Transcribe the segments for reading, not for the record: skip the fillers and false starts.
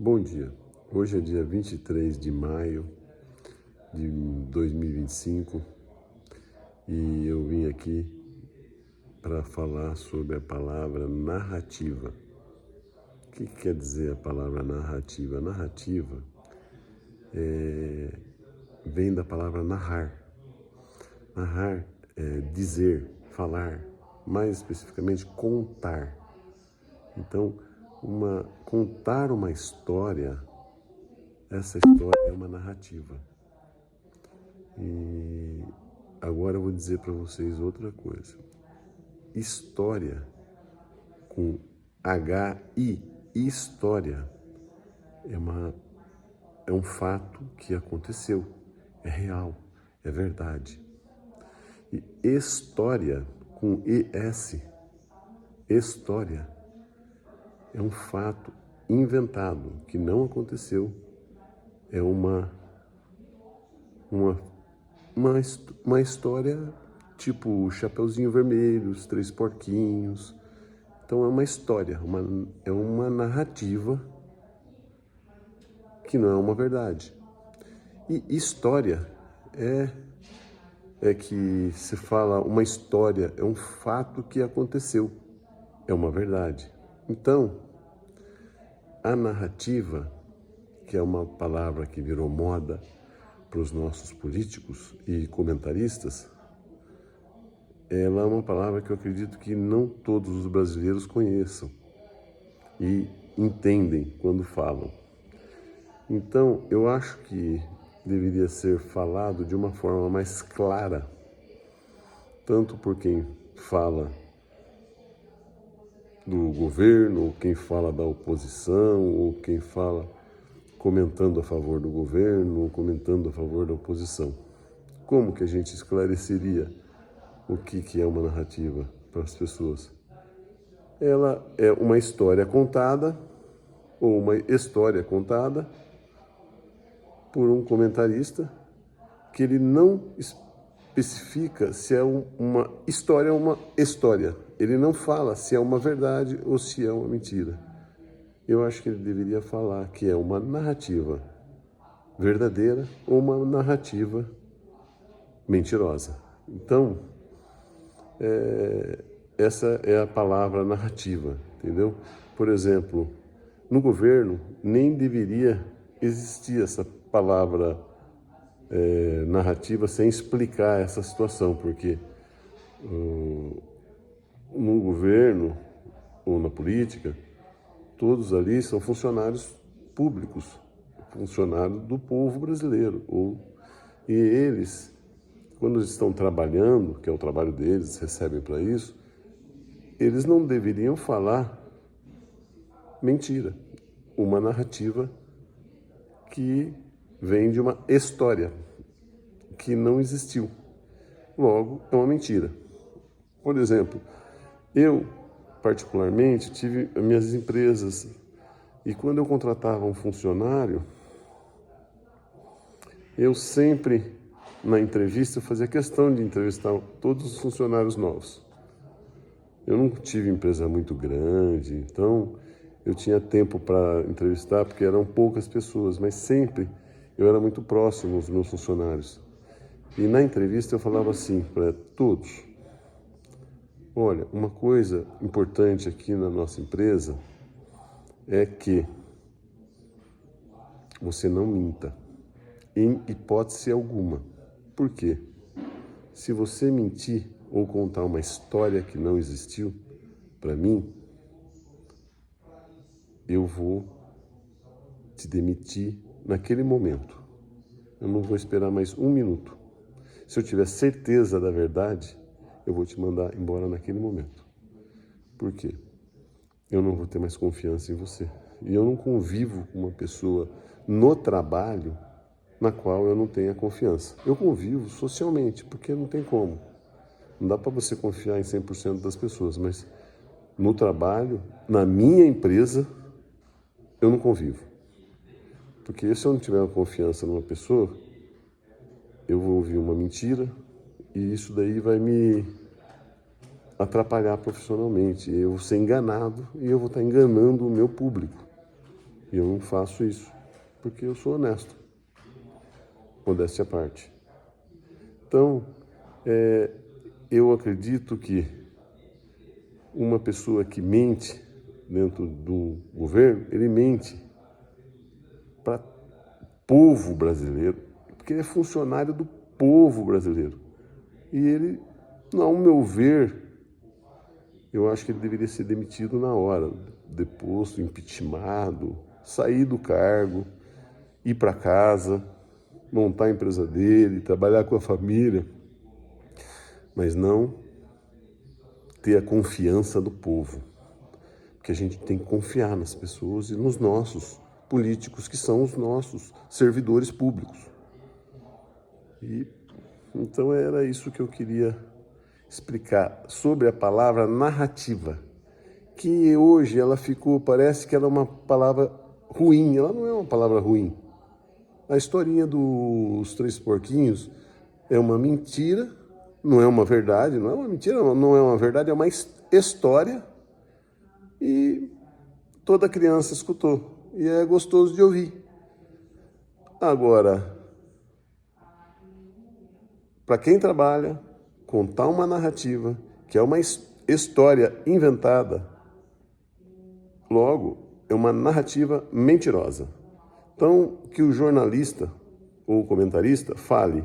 Bom dia, hoje é dia 23 de maio de 2025 e eu vim aqui para falar sobre a palavra narrativa. O que quer dizer a palavra narrativa? Narrativa vem da palavra narrar. Narrar é dizer, falar, mais especificamente contar. Então, contar uma história, essa história é uma narrativa. E agora eu vou dizer para vocês outra coisa. História, com H-I, história, é um fato que aconteceu, é real, é verdade. E história, com E-S, história, é um fato inventado, que não aconteceu, é uma história tipo Chapeuzinho Vermelho, Os Três Porquinhos. Então é uma história, é uma narrativa que não é uma verdade. E história é que se fala uma história, é um fato que aconteceu, é uma verdade. Então, a narrativa, que é uma palavra que virou moda para os nossos políticos e comentaristas, ela é uma palavra que eu acredito que não todos os brasileiros conheçam e entendem quando falam. Então, eu acho que deveria ser falado de uma forma mais clara, tanto por quem fala do governo, ou quem fala da oposição, ou quem fala comentando a favor do governo, ou comentando a favor da oposição. Como que a gente esclareceria o que é uma narrativa para as pessoas? Ela é uma história contada, ou uma história contada por um comentarista, que ele não especifica se é uma história ou uma história. Ele não fala se é uma verdade ou se é uma mentira. Eu acho que ele deveria falar que é uma narrativa verdadeira ou uma narrativa mentirosa. Então, essa é a palavra narrativa, entendeu? Por exemplo, no governo nem deveria existir essa palavra narrativa sem explicar essa situação, porque no governo ou na política, todos ali são funcionários públicos, funcionários do povo brasileiro. E eles, quando estão trabalhando, que é o trabalho deles, recebem para isso, eles não deveriam falar mentira, uma narrativa que vem de uma história que não existiu. Logo, é uma mentira. Por exemplo, eu, particularmente, tive as minhas empresas e quando eu contratava um funcionário, eu sempre, na entrevista, fazia questão de entrevistar todos os funcionários novos. Eu não tive empresa muito grande, então eu tinha tempo para entrevistar, porque eram poucas pessoas, mas sempre eu era muito próximo dos meus funcionários. E na entrevista eu falava assim para todos: olha, uma coisa importante aqui na nossa empresa é que você não minta, em hipótese alguma. Por quê? Se você mentir ou contar uma história que não existiu, para mim, eu vou te demitir naquele momento. Eu não vou esperar mais um minuto. Se eu tiver certeza da verdade, eu vou te mandar embora naquele momento. Por quê? Eu não vou ter mais confiança em você. E eu não convivo com uma pessoa no trabalho na qual eu não tenha confiança. Eu convivo socialmente, porque não tem como. Não dá para você confiar em 100% das pessoas, mas no trabalho, na minha empresa, eu não convivo. Porque se eu não tiver confiança numa pessoa, eu vou ouvir uma mentira e isso daí vai me atrapalhar profissionalmente. Eu vou ser enganado e eu vou estar enganando o meu público. E eu não faço isso porque eu sou honesto, modéstia à parte. Então, eu acredito que uma pessoa que mente dentro do governo, ele mente para o povo brasileiro, porque ele é funcionário do povo brasileiro. E ele, ao meu ver, eu acho que ele deveria ser demitido na hora, deposto, impeachmentado, sair do cargo, ir para casa, montar a empresa dele, trabalhar com a família, mas não ter a confiança do povo. Porque a gente tem que confiar nas pessoas e nos nossos políticos, que são os nossos servidores públicos. E então era isso que eu queria explicar sobre a palavra narrativa, que hoje ela ficou, parece que ela é uma palavra ruim, ela não é uma palavra ruim. A historinha dos três porquinhos é uma mentira, não é uma verdade, não é uma mentira, não é uma verdade, é uma história e toda criança escutou e é gostoso de ouvir. Agora, para quem trabalha, contar uma narrativa, que é uma história inventada, logo, é uma narrativa mentirosa. Então, que o jornalista ou o comentarista fale,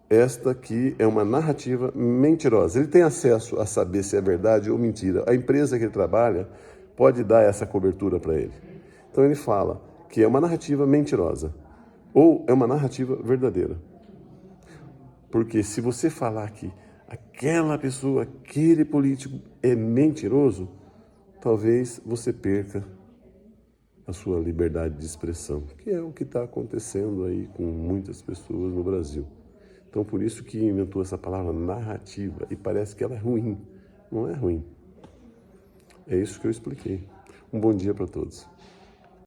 esta aqui é uma narrativa mentirosa. Ele tem acesso a saber se é verdade ou mentira. A empresa que ele trabalha pode dar essa cobertura para ele. Então ele fala que é uma narrativa mentirosa ou é uma narrativa verdadeira. Porque se você falar que aquela pessoa, aquele político é mentiroso, talvez você perca a sua liberdade de expressão, que é o que está acontecendo aí com muitas pessoas no Brasil. Então, por isso que inventou essa palavra narrativa, e parece que ela é ruim. Não é ruim. É isso que eu expliquei. Um bom dia para todos.